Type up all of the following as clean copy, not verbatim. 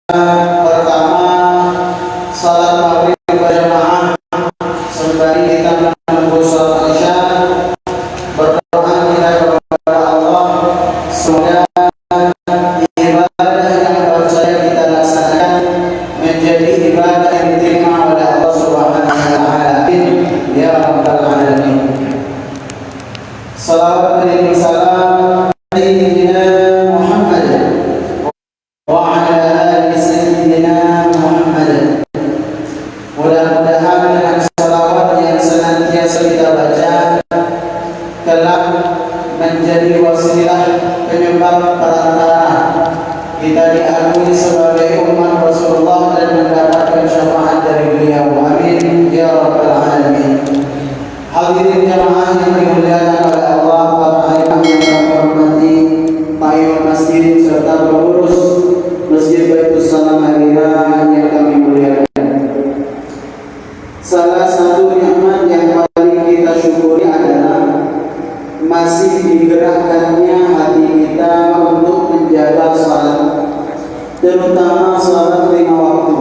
Pertama, salat maghrib berjamaah sembari kita menunggu salat isya. Berdoa kita kepada Allah, semoga ibadah yang baru saja kita laksanakan menjadi ibadah yang diterima oleh Allah Subhanahu wa taala. Ya rabbal alamin. Salawat dan salam sayyidina Muhammad wa ala ali sayyidina Muhammad. Mudah-mudahan dengan salawat yang senantiasa kita baca kelak menjadi wasilah penyebab perantara kita diakui sebagai umat Rasulullah dan mendapatkan syafaat dari beliau. Amin ya rabbal alamin. Hadirin jamaah yang dimuliakan oleh Allah, para imam yang kami hormati, payung masjid serta pengurus Masjid Baitus Salam Harira yang kami muliakan. Salah satu nikmat yang paling kita syukuri adalah masih digerakkannya hati kita untuk menjaga salat, terutama salat 5 waktu.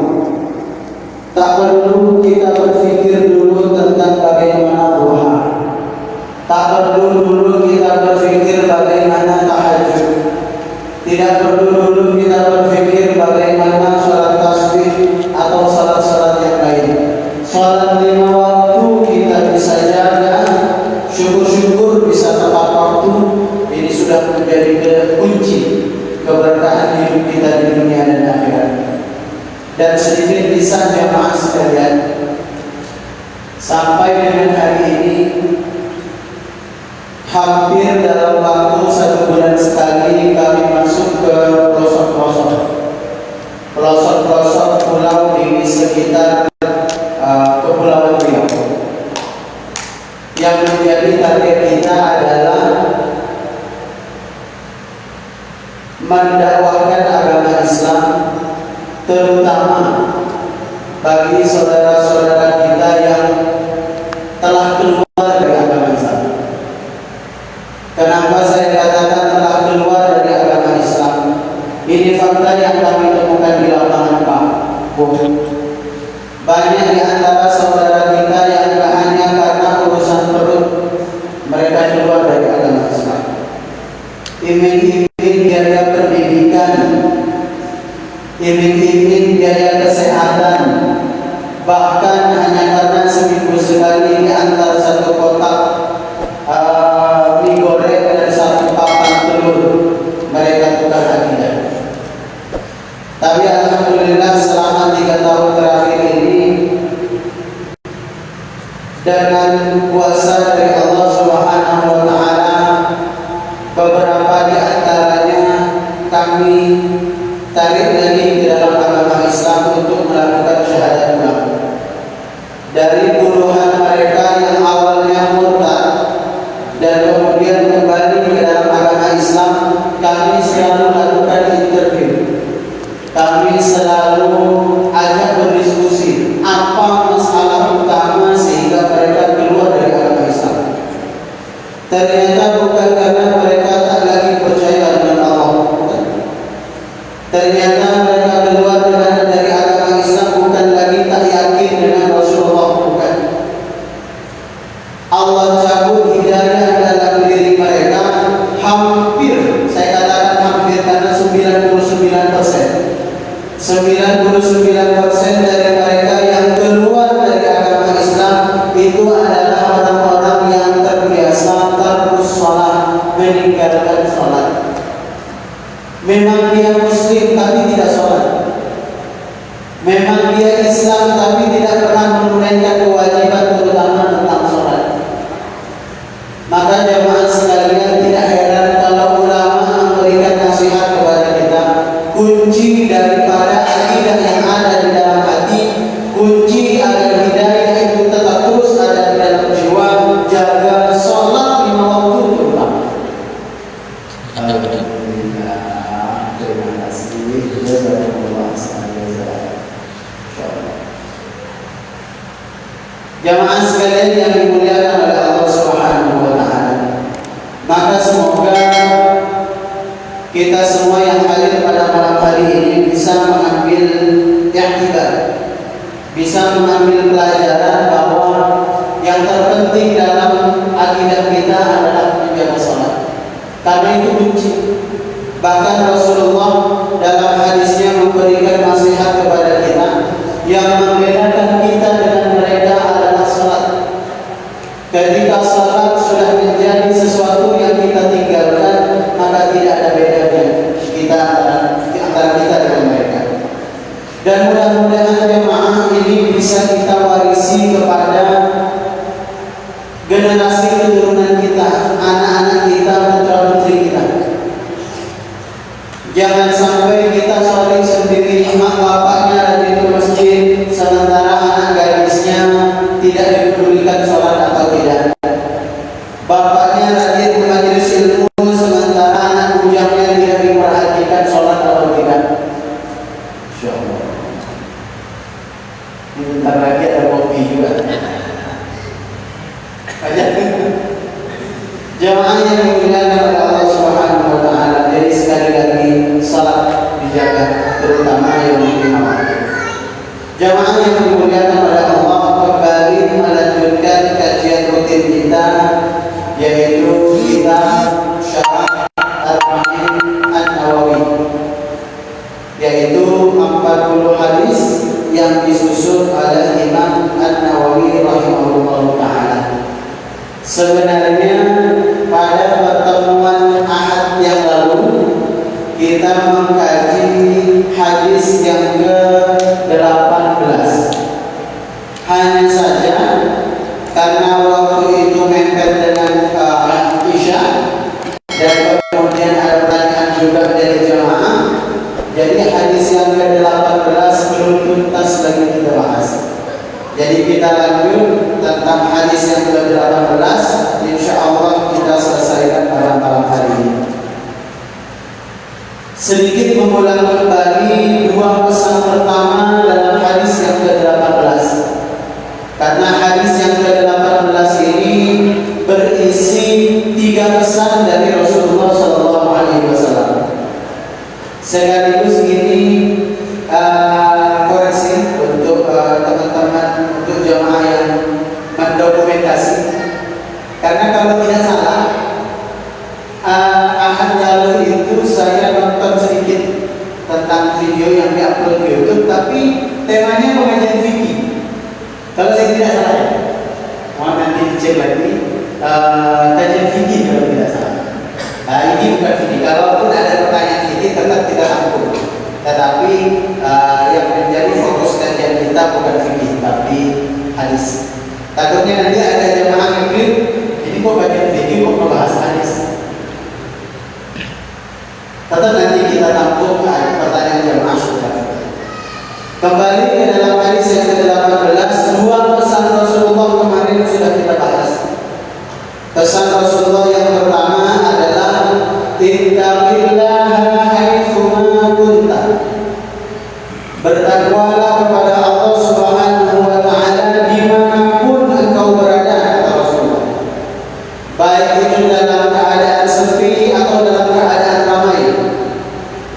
Tak perlu kita berpikir dulu tentang bagaimana duha. Tak perlu dulu kita berpikir bagaimana tahajud. Tidak perlu dulu kita berpikir bagaimana salat tasbih atau salat-salat yang lain. Salat 5 waktu kita bisa jaga, syukur-syukur bisa tepat waktu. Ini sudah menjadi kunci keberkahan hidup kita di dunia dan akhirat. Dan sedikit kisah jamaah sekalian, sampai dengan hari ini hampir dalam waktu 1 bulan sekali kami masuk ke pelosok-pelosok pulau di sekitar Kepulauan Riau. Yang menjadi target kita adalah mendakwahkan agama Islam, terutama bagi saudara-saudara kita yang telah keluar dari agama Islam. Kenapa saya katakan telah keluar dari agama Islam? Ini fakta yang kami temukan di lapangan, Pak. Banyak di antara saudara kita yang hanya karena urusan perut mereka keluar dari agama Islam. Iming-iming biaya pendidikan, iming-iming biaya kesehatan, bahkan hanya karena seminggu sekali diantar 1 kotak mie goreng dan 1 papan telur, mereka tukar akidah. Tapi alhamdulillah selama 3 tahun terakhir ini, dengan kuasa dari Allah Subhanahu wa taala, beberapa di antaranya kami tarik lagi ke dalam agama Islam untuk melakukan syahadat ulang. Dari puluhan mereka yang awalnya murtad dan kemudian kembali ke dalam agama Islam, kami selalu lakukan interview. Kami selalu ajak berdiskusi apa masalah utama sehingga mereka keluar dari agama Islam. Ternyata bukan karena mereka tak lagi percaya dengan Allah. Ternyata mereka keluar dari agama Islam bukan lagi tak yakin dengan Rasulullah, bukan. Allah cabut hidayah dalam diri mereka hampir, saya katakan hampir, karena 99% dari mereka yang keluar dari agama Islam itu adalah orang-orang yang terbiasa tarkus sholat, meninggalkan sholat. Memang dia Muslim tapi tidak sholat. Memang dia Islam tapi tidak pernah menunaikan kewajiban terutama tentang sholat. terpenting dalam akidah kita adalah menjaga salat. Karena itu kunci. Bahkan Rasulullah dalam hadisnya memberikan nasihat kepada kita, yang membedakan kita dengan mereka adalah salat. Ketika salat sudah menjadi sesuatu yang kita tinggalkan, maka tidak ada bedanya kita antara kita dengan mereka. Dan mudah-mudahan jemaah ini bisa kita warisi kepada generasi keturunan kita, anak-anak kita, putra-putri kita. Jangan sampai kita sholat sendiri, mak bapaknya rajin ke masjid, sementara anak gadisnya tidak dipedulikan sholat atau tidak. Bapaknya rajin ke majelis ilmu, sementara anak bujangnya tidak diperhatikan sholat atau tidak. Insyaallah. Bentar lagi ada kopi juga. Jamaah yang dimuliakan oleh Allah Subhanahu wa taala, jadi sekali lagi salat dijaga, terutama yang lima waktu. Jamaah yang dimuliakan oleh Allah, kembali melanjutkan kajian rutin kita, yaitu kitab Syarah Al-Ma'in An-Nawawi, yaitu 40 hadis yang disusun oleh Imam An-Nawawi rahimahullah taala. Sebenarnya pada pertemuan Ahad yang lalu kita mengkaji hadis yang ke-18. Hanya saja karena waktu itu mepet dengan Isya dan kemudian ada pertanyaan juga dari jemaah, jadi hadis yang ke-18 belum tuntas lagi kita bahas. Jadi kita lanjut tentang hadis yang ke-18, insyaallah kita selesaikan pada malam hari ini. Sedikit mengulang kembali dua pesan pertama dalam hadis yang ke-18. Karena hadis yang ke-18 ini berisi 3 pesan dari Rasulullah SAW. Sekaligus ini koreksi untuk teman-teman, untuk jemaah yang mendokumentasi. Karena kalau tidak salah, Ahad lalu itu saya nonton sedikit tentang video yang diupload di YouTube, tapi temanya pengajian fikih. Kalau saya tidak salah ya, mohon nanti dicek lagi, kajian fikih kalau tidak salah. Nah, ini bukan fikih. Kalaupun ada pertanyaan fikih tetap kita tampung. Tetapi yang menjadi fokus kajian kita bukan fikih tapi hadis. Takutnya nanti ada jemaah yang bilang, ini kok kajian fikih kok membahas hadis. Tetap nanti kita tampung pertanyaan jemaah sudah. Kembali ke dalam hadis yang ke-18, dua pesan Rasulullah kemarin sudah kita bahas. Pesan Rasulullah yang pertama adalah ittaqillaha haitsuma kunta. Bertakwalah kepada Allah Subhanahu wa taala dimanapun engkau berada, kata Rasulullah. Baik itu dalam keadaan sepi atau dalam keadaan ramai.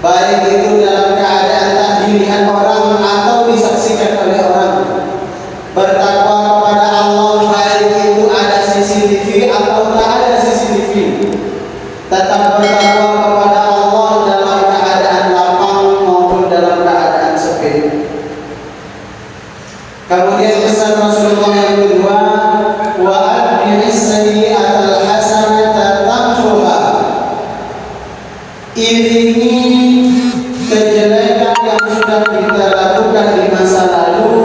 Baik itu dalam keadaan tak dilihat orang atau disaksikan oleh orang. Bertakwa kepada Allah baik itu ada CCTV atau tak ada CCTV. Tetap bertakwa kepada Allah dalam keadaan lapang maupun dalam keadaan sepi. Kemudian pesan Rasulullah yang kedua, wa atbi'is sayyi'atal hasanata tamhuha. Iringi kejelekan yang sudah kita lakukan di masa lalu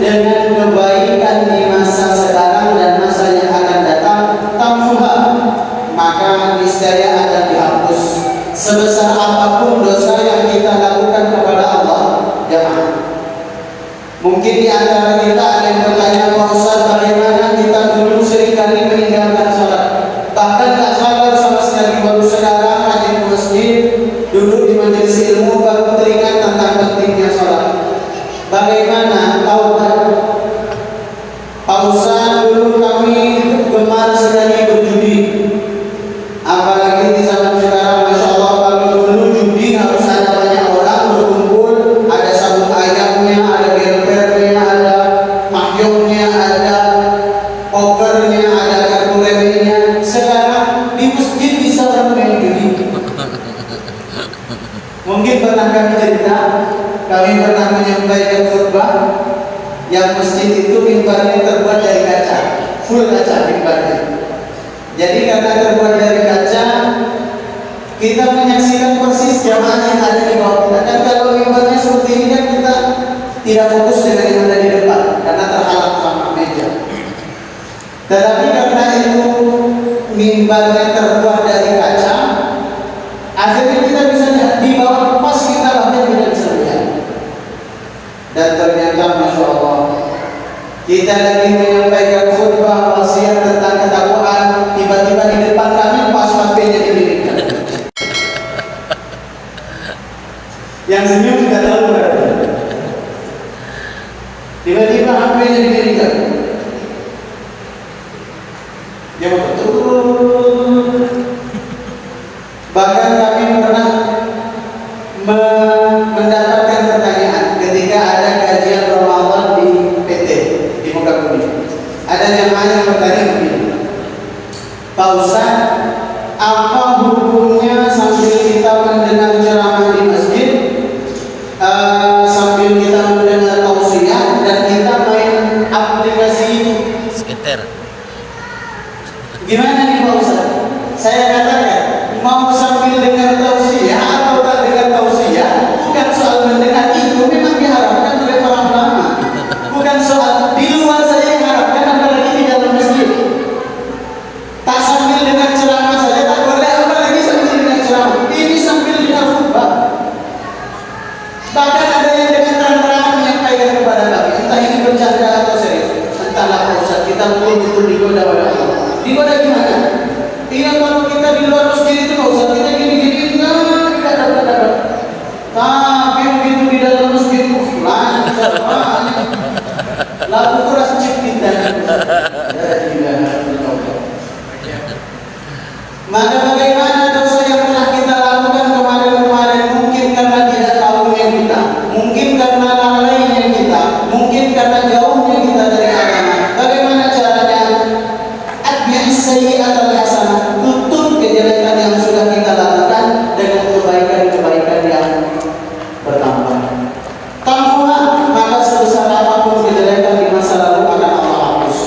dengan kebaikan di masa sekarang dan masa yang akan datang, tamhuha, maka niscaya akan dihapus sebesar apapun dosa yang kita lakukan kepada Allah. Jemaah, mungkin di antara kita ada yang bertanya, Pak Ustaz, bagaimana kita dulu seringkali meninggalkan sholat? pernah menyampaikan khutbah yang masjid itu mimbarnya terbuat dari kaca, full kaca mimbarnya. Jadi karena terbuat dari kaca, kita menyaksikan persis jamaah yang ada di bawah kita. Dan kalau mimbarnya seperti ini kan kita tidak fokus dengan yang ada di depan karena terhalang sama meja. Tetapi karena itu mimbarnya terbuat dari kaca, akhirnya kita bisa lihat di bawah pas kita bahkan tidak bisa lihat. Dan ternyata Masya Allah, kita lagi menyampaikan khutbah wasiat tentang ketakwaan, tiba-tiba di depan kami pas HP-nya didirikan. Yang senyum sudah tahu berarti. Tiba-tiba HP-nya didirikan. Ya betul. Bahkan kami pernah mendapatkan pertanyaan ketika ada kajian Ramadan di PT di Mekabumi. Ada jemaah yang bertanya begini, Pak Ustaz, apa hubungannya sambil kita mendengar ceramah di masjid, sambil kita mendengar tausiah dan kita main aplikasi skater? Gimana nih Pak Ustaz? Saya katakan, mau sambil dengar tausiah atau tak dengar tausiah, bukan soal mendengar, itu memang diharapkan oleh para ulama. Bukan soal di luar saja diharapkan, apalagi di dalam masjid. Tak sambil dengar ceramah saja tak boleh, apalagi sambil dengar ceramah. Ini sambil dengar khutbah. Bahkan ada yang dengan terang-terangan menyampaikan kepada kami, entah ini bercanda atau serius. Entahlah Pak Ustaz, kita betul-betul digoda oleh Allah. Digoda gimana? Iya, kalau kita di luar masjid itu Pak Ustaz, kita gini-gini tidak dapat. Tapi begitu di dalam masjid, lancar. Lalu kurang cipta. Maka bagaimana dosa yang telah kita lakukan kemarin-kemarin, mungkin karena tidak tahunya kita, mungkin karena lalainya kita, mungkin karena jauhnya kita dari agama. Bagaimana caranya? Atbi'is sayyi'atal hasanah, tutup kejelekan yang sudah kita lakukan dengan kebaikan-kebaikan yang bertambah. Tambuhan, maka sebesar apapun kejelekan di masa lalu akan Allah hapus.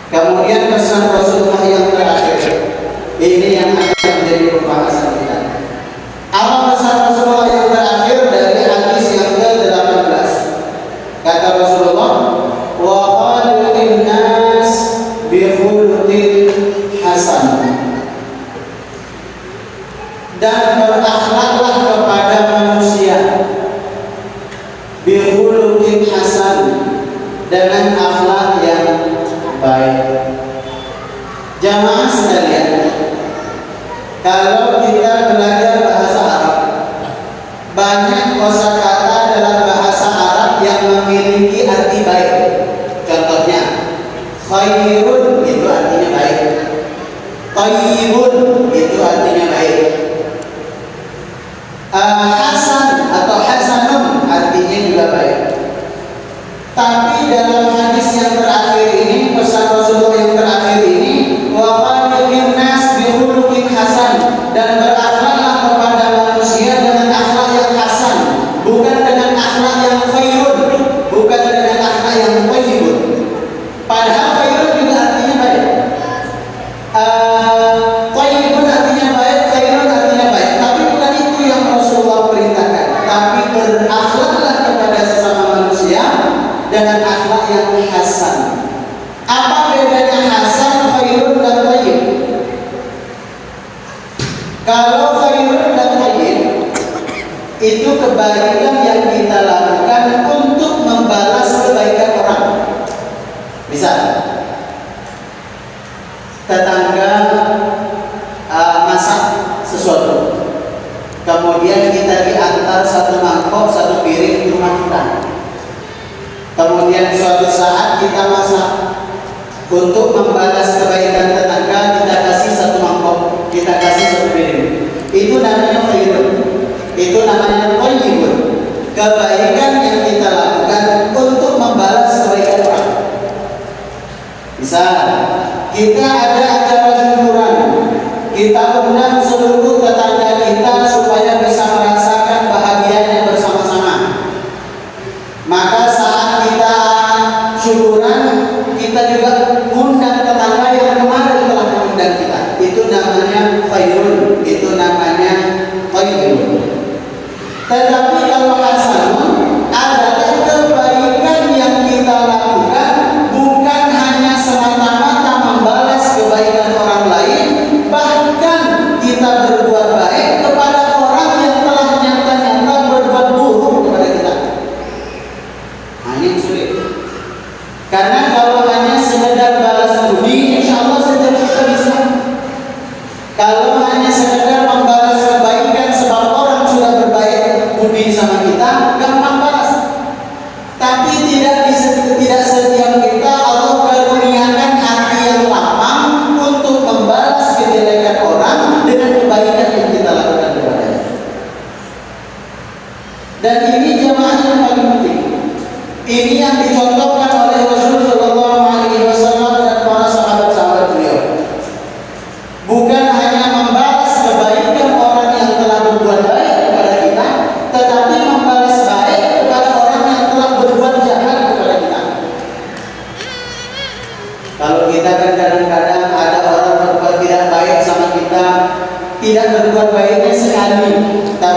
Kemudian pesan Rasulullah yang terakhir, ini yang akan menjadi pembahasan kita. Apa pesan Rasulullah yang terakhir dari hadis yang ke-18? Kata Rasulullah, wa khaliqin nas bi khuluqin hasan. Dan berakhlaklah kepada manusia bi khuluqin hasan, dengan akhlak yang baik. Jamaah sekalian, kalau kita belajar bahasa Arab, banyak kosakata dalam bahasa Arab yang memiliki arti baik. Contohnya, khairun itu artinya baik, thayyibun itu artinya baik, hasan atau hasanun artinya juga baik. Tapi dalam hadis yang terakhir ini, pesan Rasulullah yang terakhir ini, wa khaliqin nas bi khuluqin hasan, dan berakhlaklah kepada manusia dengan akhlak yang hasan, bukan dengan akhlak yang khairun, bukan dengan akhlak yang thayyibun. Padahal khairun juga artinya baik, thayyibun artinya baik, khairun artinya baik, tapi bukan itu yang Rasulullah perintahkan. Tapi berakhlaklah kepada sesama manusia dengan akhlak yang hasan. Apa bedanya hasan, khairun dan thayyib? Kalau khairun dan thayyib itu kebaikan yang kita lakukan untuk membalas kebaikan orang. Misal, tetangga masak sesuatu, kemudian kita diantar satu mangkok, satu piring di rumah kita. Kemudian suatu saat kita masak, untuk membalas kebaikan tetangga kita kasih satu mangkok, kita kasih satu piring. Itu namanya khairun, itu namanya thayyibun. Kebaikan yang kita lakukan untuk membalas kebaikan orang. Misal, kita ada acara syukuran, kita undang seluruh tetangga kita supaya bisa merasakan bahagianya bersama-sama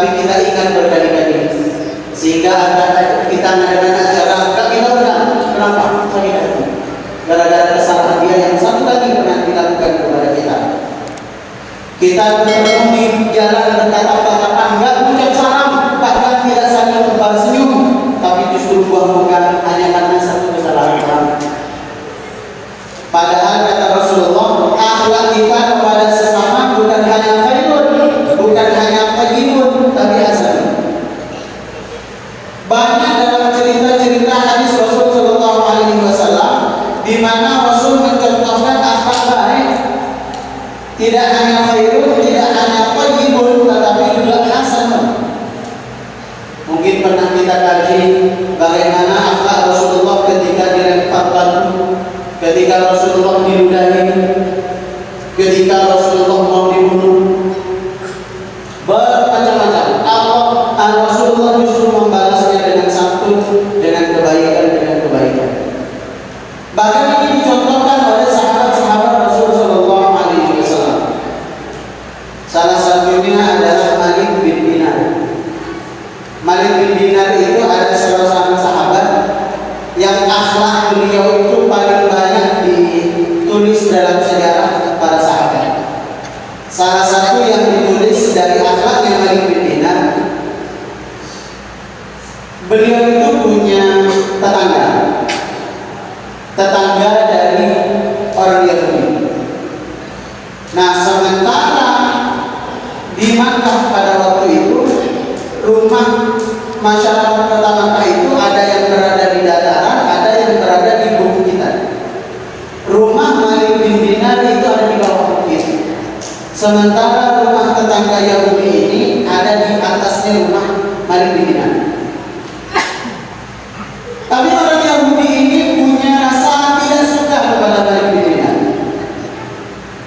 tapi kita ingat berkali-kali, sehingga ada kita mengadakan acara enggak kita undang. Kenapa? Sakit hati. Gara-gara kesalahan dia yang satu kali pernah dilakukan kepada kita. Kita bertemu di jalan bertatap-tatapan, enggak ucap salam, bahkan tidak saling berbalas senyum, tapi justru buang muka hanya karena satu kesalahan. Padahal kata Rasulullah, akhlak kita kepada sesama bukan hanya khairun, bukan hanya thayyibun, tapi hasan. Banyak dalam cerita-cerita hadis Rasul sallallahu alaihi wasallam di mana Rasul mencontohkan akhlak baik. Tidak hanya khairun, tidak hanya thayyibun, tetapi juga hasan. Mungkin pernah kita kaji bagaimana akhlak Rasulullah ketika dilempar batu, ketika Rasulullah diludahi, ketika Rasulullah mau dibunuh, bermacam-macam. Rasulullah justru membalasnya dengan santun, dengan kebaikan. Bahkan ini dicontohkan oleh sahabat-sahabat Rasul sallallahu alaihi wasallam. Salah satunya adalah Malik bin Dinar. Malik bin Dinar itu ada salah satu sahabat yang akhlak beliau itu paling banyak ditulis dalam sejarah para sahabat. Salah satu yang ditulis dari akhlaknya Malik bin Dinar, beliau itu punya tetangga dari orang Yahudi. Nah, sementara di Makkah pada waktu itu, rumah masyarakat kota Makkah itu ada yang berada di dataran, ada yang berada di bukit. Rumah Malik bin Dinar itu ada di bawah bukit. Sementara rumah tetangga Yahudi ini ada di atasnya rumah Malik bin Dinar. Tapi orang Yahudi ini punya rasa tidak suka kepada Malik bin Dinar,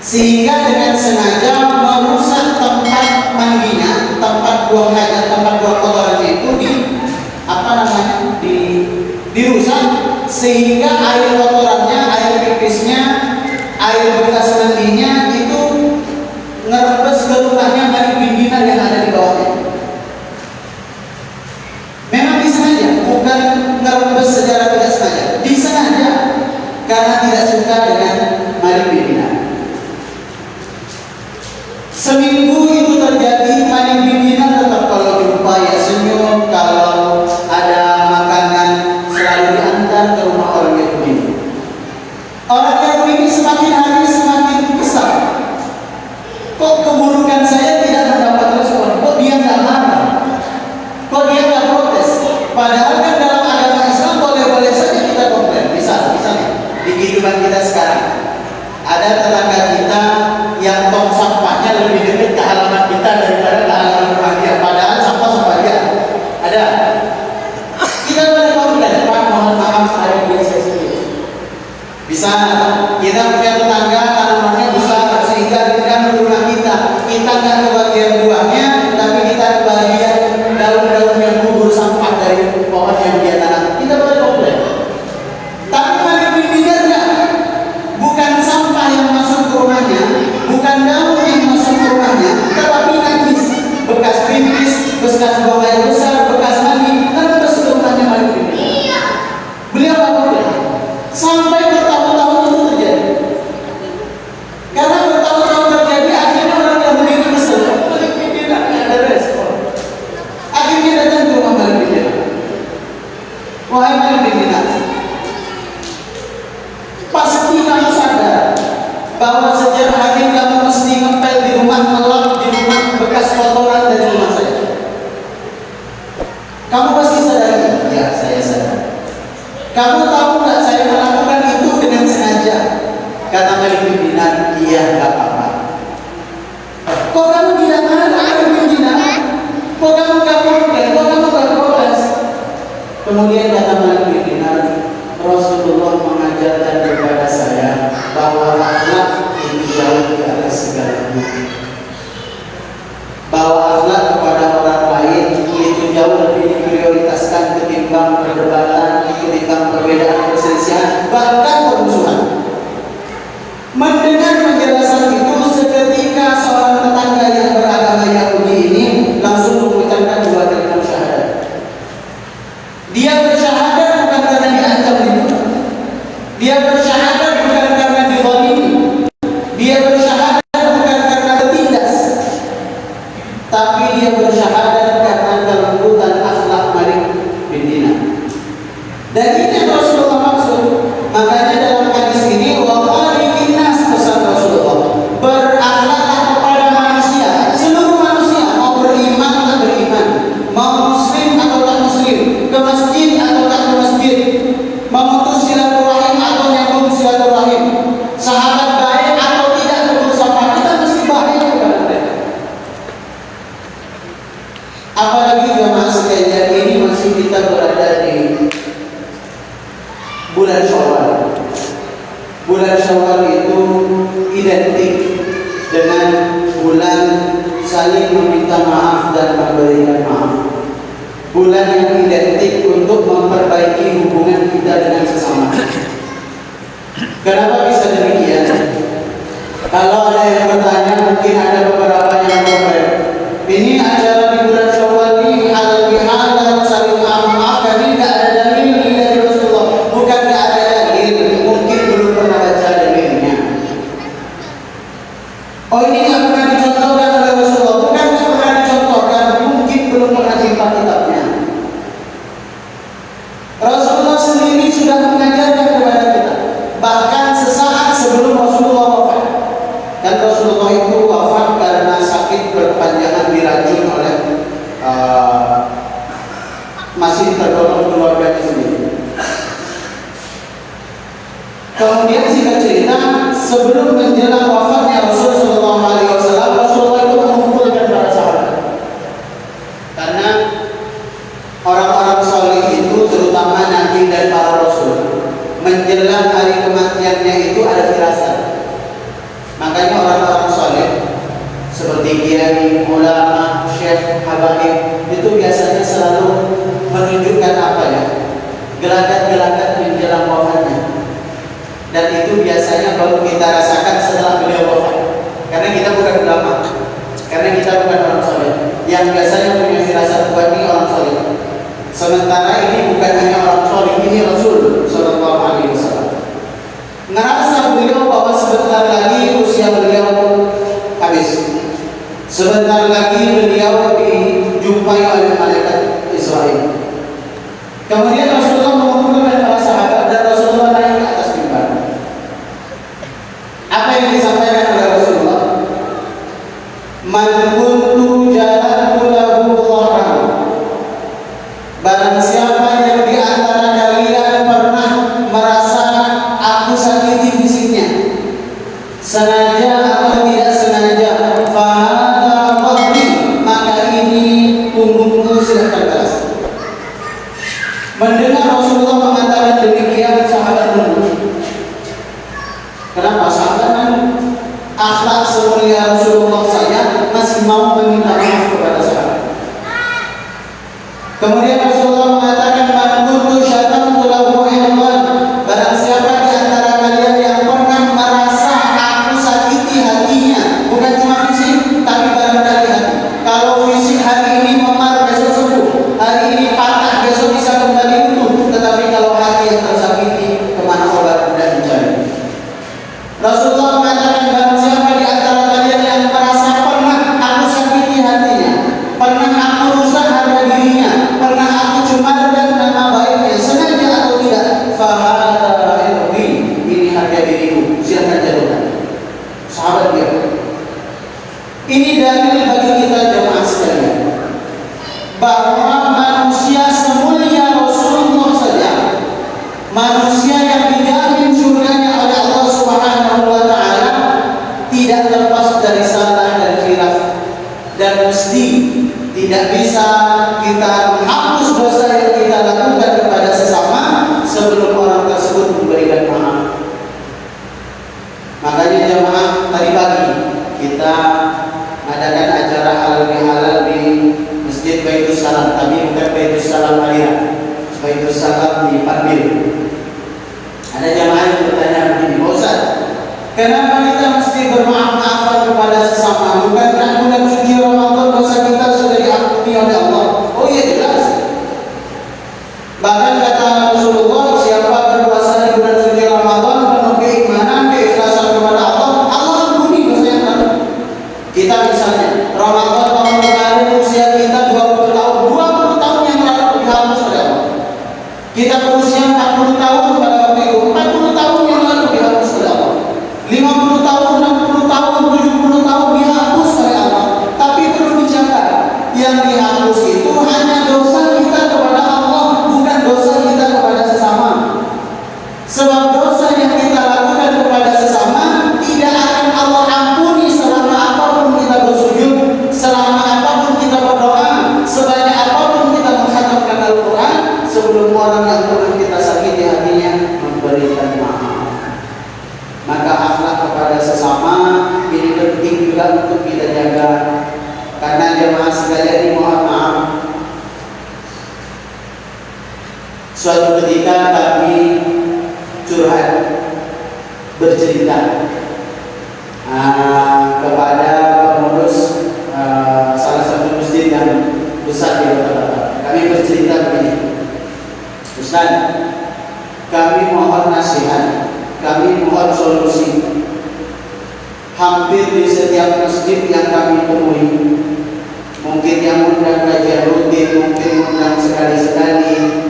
sehingga dengan sengaja merusak tempat mandinya, tempat buang hajat, tempat buang kotorannya itu dirusak, sehingga air kotorannya, air pipisnya, air bekas mandinya itu ngerebes ke rumahnya Malik bin Dinar yang ada di bawahnya. Memang disengaja, bukan ngerebes secara tidak sengaja, disengaja karena tidak suka dengan Malik bin Dinar. Seminggu itu terjadi, Malik bin Dinar tetap kalau jumpa ya senyum, kalau ada makanan selalu diantar ke rumah orang Yahudi. Orang Yahudi ini semakin hari semakin kesal. Kok keburukan saya tidak mendapat respon? Kok dia nggak marah? Kok dia nggak protes? Padahal kan dalam agama Islam boleh-boleh saja kita komplain. Misalnya di kehidupan kita sekarang ada tetangga kita yang tong sampahnya lebih dekat ke halaman kita daripada ke halaman rumah dia. Padahal sampah dia ada. Kita boleh komplain, Pak, mohon maaf saya biasa sendiri. Bisa kita punya tetangga tanamannya besar sehingga di dalam rumah kita nggak kebagian buahnya, tapi kita kebagian daun-daun yang gugur sampah dari pohon yang dia tanam. Kita boleh komplain. Tapi Malik bin Dinar enggak. Bukan sampah yang masuk ke rumahnya, bukan daun yang masuk ke rumahnya, tetapi najis, bekas pipis, bekas buang air besar, bekas mandi, kan masuk ke rumahnya Malik bin Dinar. Beliau apa boleh? Sampai bertahun-tahun itu terjadi. Karena bertahun-tahun terjadi, akhirnya orang Yahudi itu kesel. Malik bin Dinar tidak ada respon. Akhirnya datang ke rumah Malik bin Dinar. Wahai Malik bin Dinar, pasti kamu sadar bahwa sejak hari kamu mesti ngepel di rumah, ngelap di rumah bekas kotoran dari rumah saya. Kamu pasti sadar? Ya, saya sadar. Kamu tahu nggak saya melakukan itu dengan sengaja? Kata Malik bin Dinar, iya, nggak apa-apa. Kok kamu tidak marah, Malik bin Dinar? Kok kamu nggak protes? Kok kamu nggak protes? Kemudian kata Malik bin Dinar, Rasulullah mengajarkan kepada saya bahwa akhlak itu jauh di atas segalanya. Bahwa akhlak kepada orang lain itu jauh lebih diprioritaskan ketimbang perdebatan, ketimbang perbedaan, perselisihan, bahkan permusuhan. Mendengar penjelasan itu, seketika seorang tetangga yang beragama Yahudi ini langsung mengucapkan bulan saling meminta maaf dan memberikan maaf. Bulan yang identik untuk memperbaiki hubungan kita dengan sesama. Kenapa bisa demikian? Kalau ada yang bertanya, mungkin ada beberapa yang komen, ini acara di bulan Syawal ini halal bihalal saling maafkan, ini tidak ada dalil dari Rasulullah. Bukan tidak ada dalil, mungkin belum pernah baca dalilnya. Oh, ini nggak pernah dicontohkan oleh Rasulullah. Bukan nggak pernah dicontohkan, mungkin belum pernah jumpa kitabnya. Rasulullah sendiri sudah mengajarkan kepada kita, bahkan sesaat sebelum Rasulullah wafat. Dan Rasulullah itu wafat karena sakit berkepanjangan, diracun oleh masih tergolong keluarganya sendiri. Kemudian singkat cerita, sebelum menjelang wafatnya Rasulullah SAW, Rasulullah itu mengumpulkan para sahabat. Karena orang-orang soleh itu, terutama Nabi dan para Rasul, menjelang hari kematiannya itu ada firasat. Makanya orang-orang soleh seperti kiai, ulama, syekh, habaib itu biasanya selalu menunjukkan apa ya, gelagat-gelagat menjelang wafatnya. Dan itu biasanya baru kita rasakan setelah beliau wafat. Karena kita bukan ulama, karena kita bukan orang soleh. Yang biasanya punya firasat buat ini orang soleh. Sementara ini bukan hanya orang soleh, ini Rasul Sallallahu Alaihi Wasallam. Ngerasa beliau bahwa sebentar lagi usia beliau habis. Sebentar lagi beliau dijumpai oleh malaikat Israel. Kemudian Rasulullah mengumpulkan para sahabat dan Rasulullah naik ke atas mimbar. Apa yang disampaikan oleh Rasulullah? Man kuntu jalantu lahu dhahran. Barang siapa yang di antara kalian pernah merasa aku sakiti fisiknya, sengaja atau tidak sengaja, fahadha dhahri, maka ini punggungku, silahkan balas. Mendengar Rasulullah mengatakan demikian, sahabat menunggu. Kenapa? Sahabat kan akhlak semulia Rasulullah saya masih mau meminta maaf kepada sahabat. Kemudian Rasulullah mengatakan, man kuntu syatamtu lahu irwan. Barang siapa di antara kalian yang pernah merasa aku sakiti hatinya, bukan cuma fisik, tapi barangkali hati. Kalau fisik hari ini memar, besok sembuh. Hari ini patah, besok bisa kembali utuh. Tetapi kalau hati yang tersakiti, kemana obat dan dicari? Rasulullah mengatakan, barang siapa di antara kalian yang merasa pernah aku sakiti hatinya, pernah aku rusak harga dirinya, pernah aku cemarkan nama baiknya, sengaja atau tidak, fahadha irwi, ini harga diriku, silahkan jatuhkan. Sahabat dia. Ini dalil bagi kita jemaah sekalian, bahwa manusia semulia Rasulullah saja, manusia yang dijamin surganya oleh Allah Subhanahu wa Ta'ala, tidak lepas dari salah dan khilaf, dan mesti tidak bisa kita menghapus dosa yang kita lakukan kepada sesama sebelum orang tersebut memberikan maaf. Makanya jemaah, tadi pagi kita mengadakan acara halal bihalal di Masjid Baitus Salam, tapi bukan Baitus Salam Aliyah, Baitus Salam di Panbil. Ada jemaah yang bertanya begini, Pak Ustaz, kenapa kita mesti bermaaf-maafan kepada sesama? Bukankah bulan suci Ramadan dosa kita sudah diampuni oleh Allah? Oh iya, jelas. Bahkan kata Rasulullah, siapa berpuasa di bulan suci Ramadan penuh keimanan, keikhlasan kepada Allah, Allah ampuni dosa yang lalu. Kita misalnya Ramadan tahun kemarin usia kita 20 tahun, 20 tahun yang lalu dihapus oleh Allah. Kita berusia 40 tahun pada waktu itu, 40 tahun yang lalu dihapus oleh Allah. 50 tahun, 60 tahun, 70 tahun dihapus oleh Allah. Tapi perlu dicatat, yang dihapus itu hanya dosa kita kepada Allah, bukan dosa kita kepada sesama. Sebab dosa yang kita lakukan kepada sesama tidak akan Allah ampuni selama apapun kita bersujud, selama apapun kita berdoa, sebanyak apapun kita menghatamkan Al-Quran, sebelum orang yang pernah kita sakiti hatinya memberikan maaf. Maka akhlak kepada sesama bercerita kepada pengurus salah satu masjid yang besar di Kota Batam. Kami bercerita begini, Ustaz, kami mohon nasihat, kami mohon solusi. Hampir di setiap masjid yang kami temui, mungkin yang undang kajian rutin, mungkin undang sekali-sekali,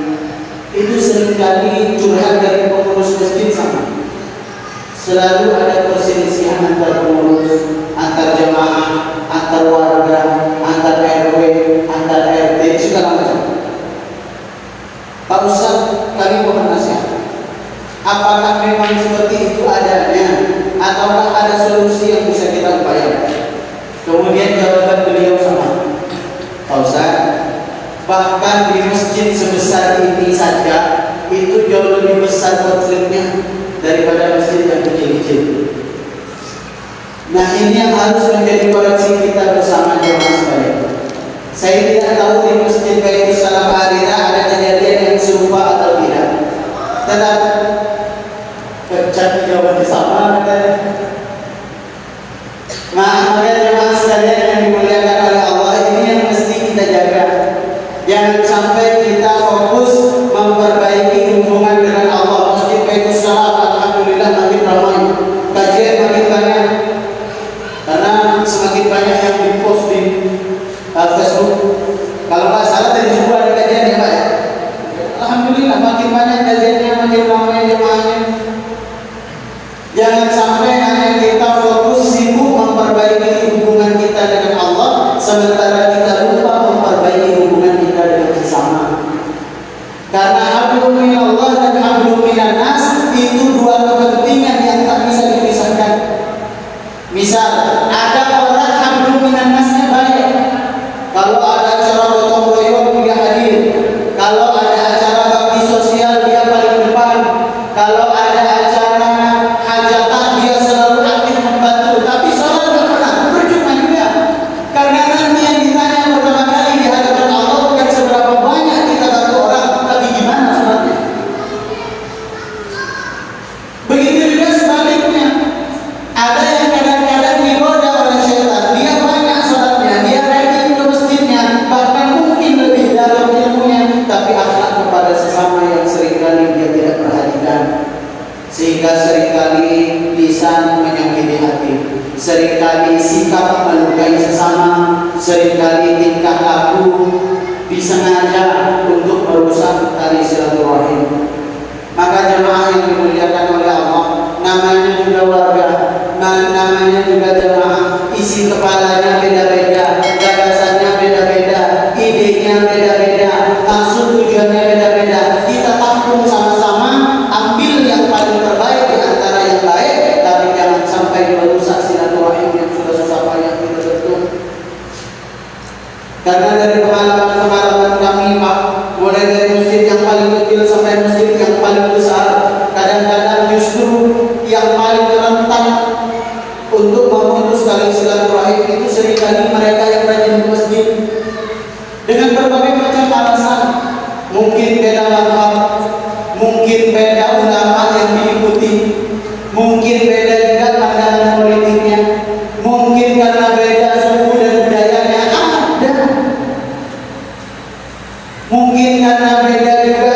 itu seringkali curhat dari pengurus masjid sama. Selalu ada perselisihan antar pengurus, antar jemaah, antar warga, antar RW, antar RT, segala macam. Pak Ustaz, kami mohon nasihat. Apakah memang seperti itu adanya, ataukah ada solusi yang bisa kita upayakan? Kemudian jawaban beliau sama, Pak Ustaz, bahkan di masjid sebesar ini saja itu jauh lebih besar konfliknya daripada masjid yang kecil-kecil. Nah, ini yang harus menjadi koreksi kita bersama jemaah sekalian. Saya tidak tahu di masjid Baitul Salam Harira ada kejadian yang serupa atau tidak. Tetapi pecah jawaban sama katanya. Maka jemaah sekalian yang dimuliakan oleh Allah, ini yang mesti kita jaga. Jangan sampai kita fokus memperbaiki hubungan dengan Allah. Masjid Baitul Salam alhamdulillah makin ramai, kajian makin banyak, karena semakin banyak yang dipost di Facebook. Kalau nggak salah dari subuh ada kajian ya Pak ya. Alhamdulillah makin banyak kajiannya, makin ramai jemaahnya. Jangan sampai hanya kita fokus sibuk memperbaiki hubungan kita dengan Allah, sementara kita lupa memperbaiki hubungan kita dengan sesama. Karena hablum minallah dan hablum minan nas itu dua kepentingan yang tak bisa dipisahkan. Misal ada orang hablum minan nasnya baik, kalau ada acara gotong royong dia hadir, kalau ada acara bakti sosial dia paling depan, kalau ada acara hajatan dia selalu aktif membantu. Tapi sholat nggak pernah, percuma juga. Karena nanti yang ditanya pertama kali di hadapan Allah bukan seberapa banyak kita bantu orang, tapi gimana sholatnya. Begitu juga sebaliknya, ada yang kadang-kadang digoda oleh syaitan. Dia banyak sholatnya, dia rajin ke masjidnya, bahkan mungkin lebih dalam ilmunya, tapi akhlak kepada sesama yang seringkali dia tidak perhatikan, sehingga seringkali lisan menyakiti hati, seringkali sikap melukai sesama, seringkali tingkah laku disengaja untuk merusak tali silaturahim. Maka jemaah yang dimuliakan oleh Allah, namanya juga warga, namanya juga jemaah, isi kepalanya beda-beda, gagasannya beda-beda, idenya beda-beda, maksud tujuannya beda-beda. Kita tampung sama-sama, ambil yang paling terbaik di antara yang baik, tapi jangan sampai merusak silaturahim yang sudah susah payah kita bentuk. Karena dari pengalaman kami Pak, mulai dari masjid yang paling kecil sampai masjid yang paling besar, kadang-kadang justru yang paling rentan untuk memutus tali silaturahim itu seringkali mereka yang rajin ke masjid dengan berbagai macam alasan. Mungkin beda mazhab, mungkin beda ulama yang diikuti, mungkin beda juga pandangan politiknya, mungkin karena beda suku dan budayanya ada, mungkin karena beda juga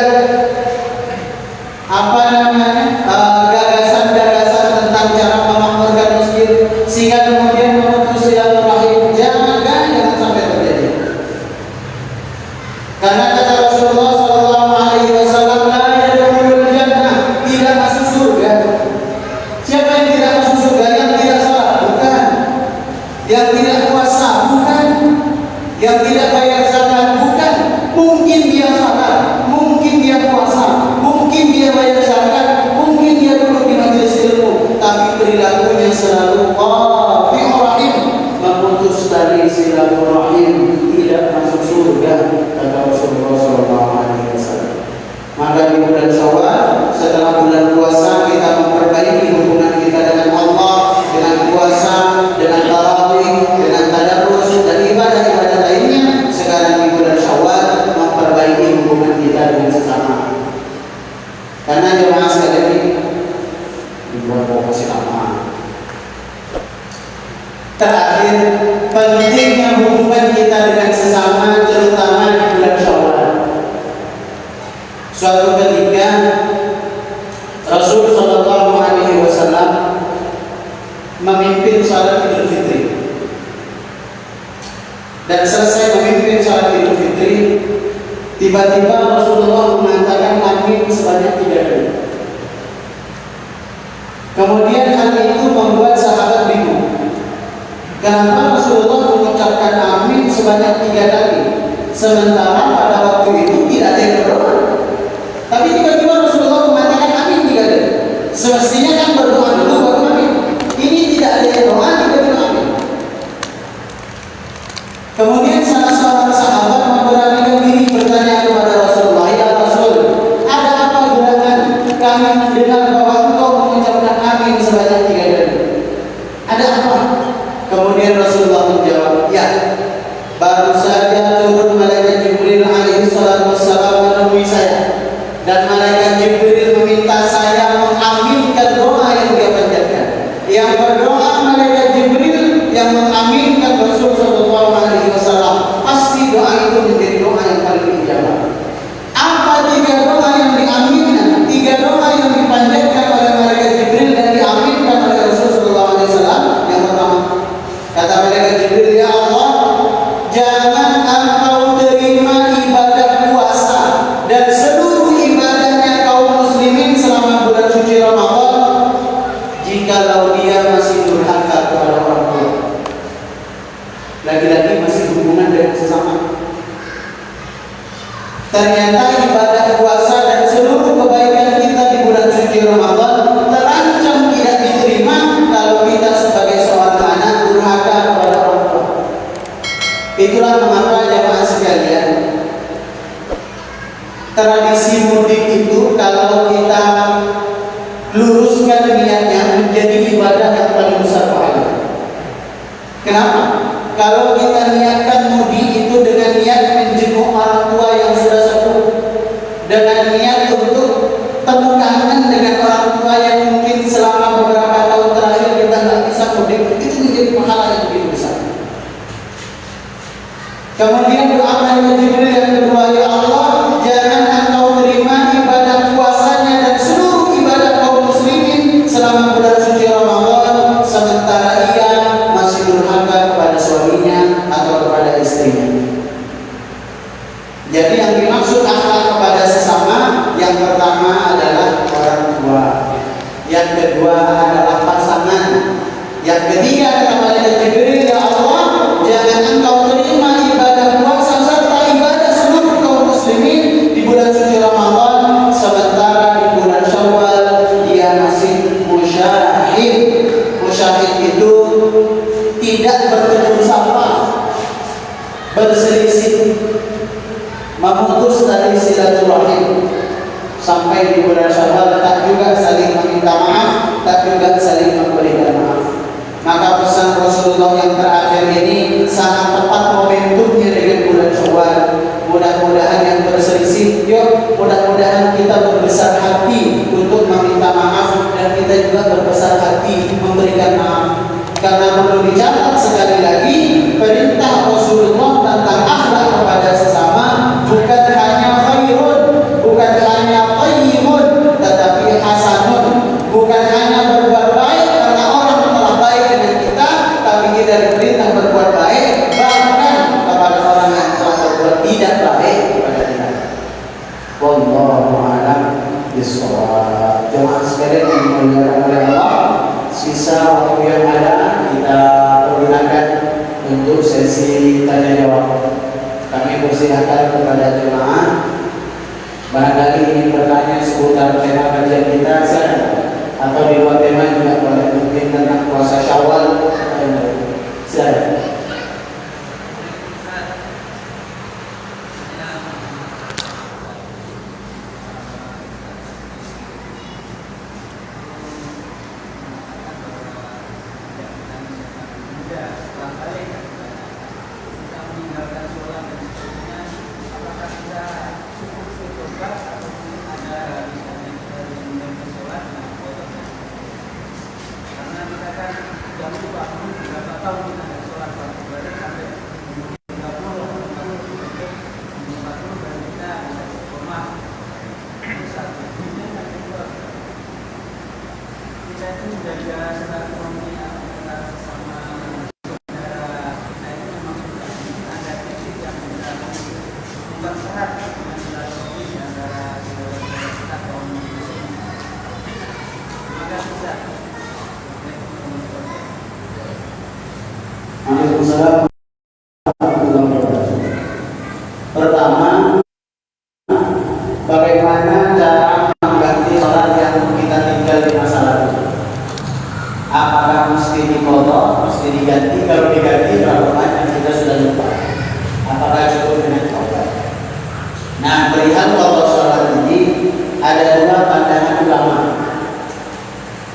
gagasan-gagasan tentang cara memakmurkan masjid, sehingga kemudian memutus silaturahim. Jangan sampai terjadi. Karena kata Rasulullah SAW, la yadkhulul jannah, tidak masuk surga. Siapa yang tidak masuk surga? Yang tidak salat, bukan. Yang tidak puasa, bukan. Yang tidak bayar zakat, bukan. Mungkin dia salat, mungkin dia puasa, mungkin dia bayar zakat, mungkin dia duduk di majelis ilmu, tapi perilakunya selalu qati'ur rahim, memutus tali silaturahim, tidak masuk surga, kata Rasulullah SAW. Maka di bulan Syawal, setelah bulan puasa, kita memperbaiki hubungan kita dengan Allah, dengan puasa, dengan tarawih, dengan tadarus dan ibadah-ibadah lainnya. Sekarang di bulan Syawal, memperbaiki hubungan kita dengan sesama. Karena jemaah sekalian di bulan puasa Terakhir, pentingnya hubungan kita dengan sesama, terutama di bulan Syawal. Suatu ketika Rasul Shallallahu Alaihi Wasallam memimpin salat Idul Fitri, dan selesai memimpin salat Idul Fitri, tiba-tiba Rasulullah mengatakan amin sebanyak 3 kali. Kemudian hal itu membuat sahabat bingung. Kenapa Rasulullah mengucapkan amin sebanyak 3 kali, sementara pada waktu itu tidak ada yang berdoa? Tapi tiba-tiba Rasulullah mengatakan amin 3 kali. Semestinya kan berdoa dulu baru amin. Ini tidak ada yang doa, tiba-tiba amin. Kemudian salah seorang sahabat memberanikan diri bertanya kepada Rasulullah, "Ya Rasul, ada apa gerangan kami mendengar bahwa engkau mengucapkan amin sebanyak 3 kali? Ada apa?" Kemudian Rasulullah menjawab, "Ya, baru saja turun malaikat Jibril alaihi salatu wassalam menemui saya, dan malaikat Jibril meminta saya mengaminkan doa yang dia panjatkan. Yang berdoa malaikat Jibril, yang mengaminkan Rasul sallallahu alaihi wasallam. Pasti doa itu menjadi doa yang paling dijawab." Apa 3 doa yang diaminkan? 3 doa yang dipanjatkan oleh malaikat Jibril dan diaminkan oleh Rasul sallallahu alaihi wasallam. Yang pertama, kata malaikat Jibril, "Ya Allah, jangan engkau terima ibadah puasa dan seluruh ibadahnya kaum muslimin selama bulan suci Ramadan jikalau dia masih durhaka kepada orang tua." Lagi-lagi masih hubungan dengan sesama. Ternyata ibadah puasa dan seluruh kebaikan kita di bulan suci Ramadan terancam tidak diterima kalau kita sebagai seorang anak durhaka kepada orang tua. Itulah mengapa jemaah sekalian, tradisi mudik itu kalau kita luruskan niatnya menjadi ibadah yang paling besar pahala. Kenapa? Kalau kita niatkan mudik itu dengan niat menjenguk orang tua yang sudah sepuh, dengan niat untuk temu kangen dengan orang tua yang mungkin selama beberapa tahun terakhir kita nggak bisa mudik, itu menjadi pahala yang lebih besar. Kemudian doa malaikat Jibril yang kedua, "Ya Allah, jangan engkau terima ibadah puasanya dan seluruh ibadah kaum muslimin selama bulan suci Ramadan sementara ia masih durhaka kepada suaminya atau kepada istrinya." Jadi yang dimaksud akhlak kepada sesama, yang pertama adalah orang tua, yang kedua adalah pasangan, yang ketiga kata malaikat Jibril, "Ya Allah, jangan engkau terima ibadah puasa serta ibadah seluruh kaum muslimin di bulan suci Ramadan sementara di bulan Syawal dia masih musyahid." Musyahid itu tidak bertegur sapa, berselisih, memutus tali silaturahim. Sampai di bulan Syawal tak juga saling meminta maaf, tak juga saling memberikan maaf. Maka pesan Rasulullah yang terakhir ini sangat tepat momentumnya dengan bulan Syawal. Mudah-mudahan yang berselisih, yuk mudah-mudahan kita berbesar hati untuk meminta maaf, dan kita juga berbesar hati memberikan maaf. Karena perlu dicatat sekali lagi, perintah Rasulullah tentang akhlak kepada sesama bukan hanya khairun, bukan hanya thayyibun, tetapi hasanun. Bukan hanya berbuat baik karena orang telah baik dengan kita, tapi kita diperintah berbuat baik bahkan kepada orang yang telah berbuat tidak baik kepada kita. Wallahu a'lam bishawab. Jemaah sekalian yang dimuliakan oleh Allah, sisa waktu yang ada kita pergunakan untuk sesi tanya jawab. Kami persilahkan kepada jemaah barangkali ingin bertanya seputar tema kajian kita, silakan. Atau di luar tema juga boleh, mungkin tentang puasa Syawal, silakan. Karena kita kan Waalaikumsalam warahmatullahi wabarakatuh. Pertama, bagaimana cara mengganti sholat yang kita tinggal di masa lalu? Apakah mesti diqadha, mesti diganti? Kalau diganti berapa banyak kita sudah lupa? Apakah cukup dengan taubat? Nah, perihal qadha sholat ini ada dua pandangan ulama.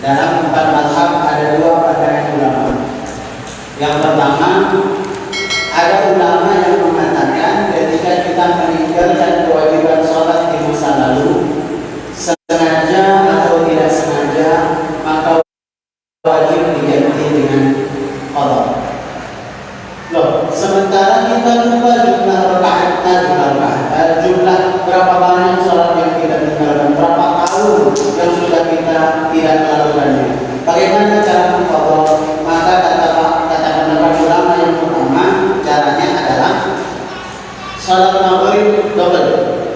Dalam 4 mazhab ada dua pandangan ulama. Yang pertama, ada ulama yang mengatakan ketika kita meninggalkan kewajiban sholat di masa lalu, sengaja atau tidak sengaja, maka wajib diganti dengan qadha. Loh, sementara kita lupa jumlah rakaat, jumlah berapa banyak sholat yang kita tinggalkan, berapa tahun yang sudah kita tidak melakukannya. Bagaimana cara mengqadha? Maka kata pendapat ulama yang pertama, caranya adalah salat maghrib double.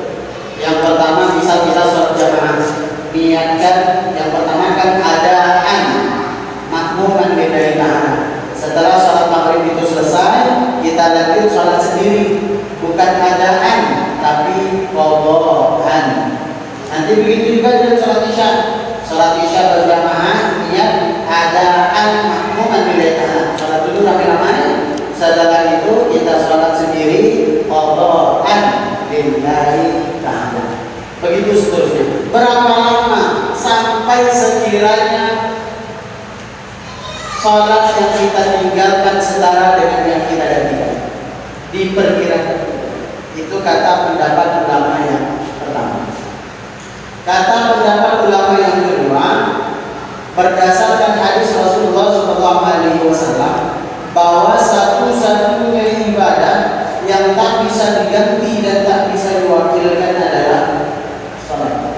Yang pertama bisa kita sholat jamaah, niatkan yang pertama kan adaan makmuman bidayah. Setelah sholat maghrib itu selesai, kita lanjut sholat sendiri, bukan adaan tapi qadhaan. Nanti begitu juga dengan sholat isya. Sholat isya berjamaah, niat adaan makmuman bidayah. Sholat dulu ramai-ramai, setelah itu kita sholat sendiri qadhaan lillahi ta'ala. Begitu seterusnya. Berapa lama sampai sekiranya sholat yang kita tinggalkan setara dengan yang kita gantikan? Diperkirakan. Itu kata pendapat ulama yang pertama. Kata pendapat ulama yang kedua, berdasarkan hadis Rasulullah SAW bahwa satu-satunya ibadah yang tak bisa diganti dan tak bisa diwakilkan adalah salat.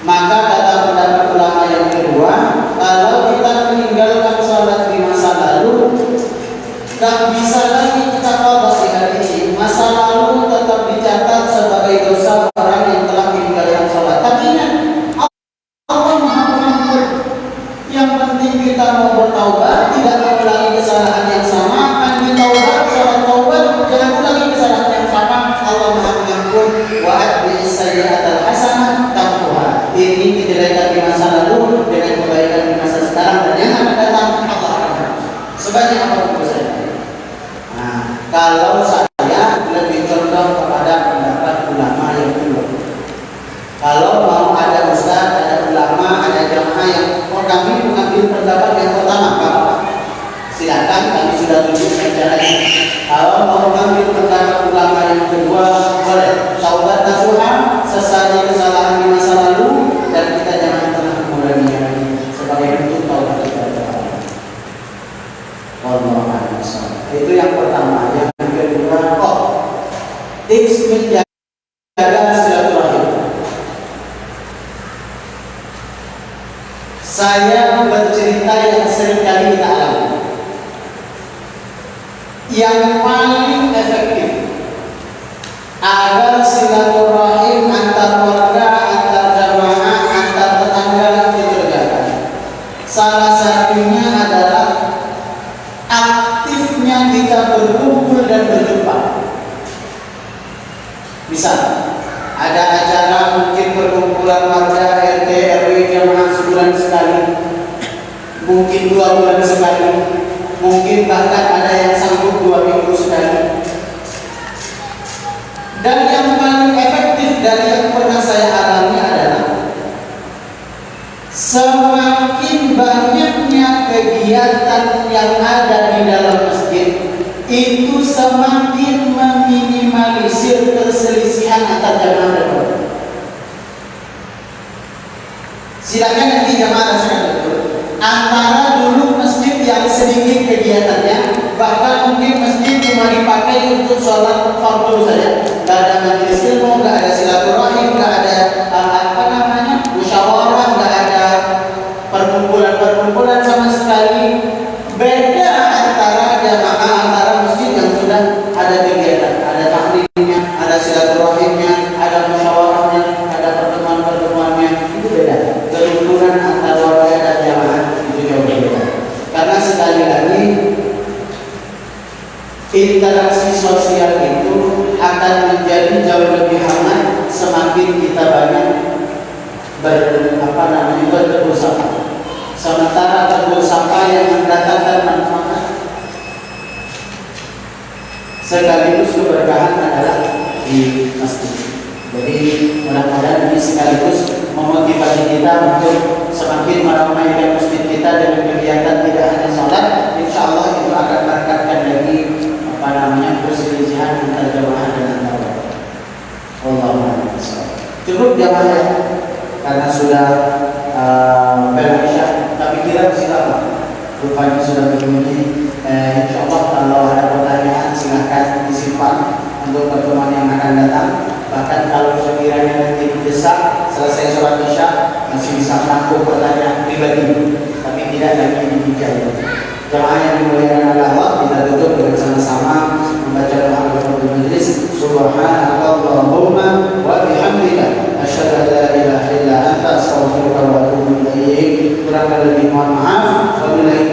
Maka kata pendapat ulama yang kedua, kalau kita meninggalkan salat di masa lalu, tak bisa lagi kita qadha di hari ini. Masa lalu tetap dicatat sebagai dosa orang yang telah meninggalkan salat. Tapi ingat, Allah Maha Pengampun. Yang penting kita mau bertaubat, tidak mengulangi kesalahan yang sama. Mandi taubat, sholat taubat, jangan ulangi kesalahan yang sama. Allah Maha Pengampun. Wa atbi'is sayyi'atal hasanah tamhuha. Ini kejelekan di masa lalu dengan kebaikan di masa sekarang dan yang akan datang, Allah akan hapus sebanyak apapun dosanya. Nah, kalau saya lebih condong kepada pendapat ulama yang kedua. Kalau mau ada ustaz, ada ulama, ada jamaah yang kami mengambil pendapat yang pertama, Pak, silakan, kami sudah tunjukkan caranya. Kalau mau mengambil pendapat ulama yang kedua, boleh. Taubat nasuha, sesali kesalahan di masa lalu, dan kita jangan pernah mengulanginya lagi sebagai bentuk taubat kepada Allah. Wallahu a'lam. Itu yang pertama. Yang kedua, tips menjaga silaturahim. Saya bercerita yang sering kali kita alami. Yang paling efektif agar silaturahim antar keluarga, antar jamaah, antar tetangga itu terjaga, salah satunya adalah aktifnya kita berkumpul dan berjumpa. Misal ada acara mungkin perkumpulan warga RT RW jamaah sebulan sekali, mungkin 2 bulan sekali, mungkin bahkan ada yang sanggup 2 minggu sekali. Dan yang paling efektif dari yang pernah saya alami adalah semakin banyaknya kegiatan yang ada di dalam masjid, itu semakin meminimalisir perselisihan antar jamaah dan warga. Silakan nanti jamaah rasakan betul. Antara dulu masjid yang sedikit fardu saja, nggak ada majelis ilmu, nggak ada silaturahim, nggak ada musyawarah, nggak ada perkumpulan sama sekali. Beda antara jamaah, antara masjid yang sudah ada kegiatan, ada taklimnya, ada silaturahimnya, ada musyawarahnya, ada pertemuan-pertemuannya. Itu beda. Kerukunan antara warga dan jamaah itu jauh berbeda. Karena sekali lagi interaksi sosial itu akan menjadi jauh lebih hangat semakin kita banyak bertegur sapa. Sementara tegur sapa yang mendatangkan manfaat sekaligus keberkahan adalah di masjid. Jadi mudah-mudahan ini sekaligus memotivasi kita untuk semakin meramaikan masjid kita dengan kegiatan tidak hanya sholat. Insya Allah itu akan meningkatkan lagi perselisihan antara jamaah dan antar warga. Wallahu a'lam. Cukup jamaah ya, karena sudah bel isya. Tapi kira silakan. Rupanya sudah begini. Insya Allah kalau ada pertanyaan silahkan disimpan untuk pertemuan yang akan datang. Bahkan kalau sekiranya nanti mendesak selesai sholat isya masih bisa menampung pertanyaan pribadi, tapi tidak lagi dipijak. Jamaah yang dimuliakan oleh Allah, kita tutup dengan sama-sama membaca doa kepada majelis. Subhanakallahumma wa bihamdika asyhadu an la ilaha illa anta astaghfiruka wa atubu ilaik. Kurang lebih mohon maaf. Wabillahi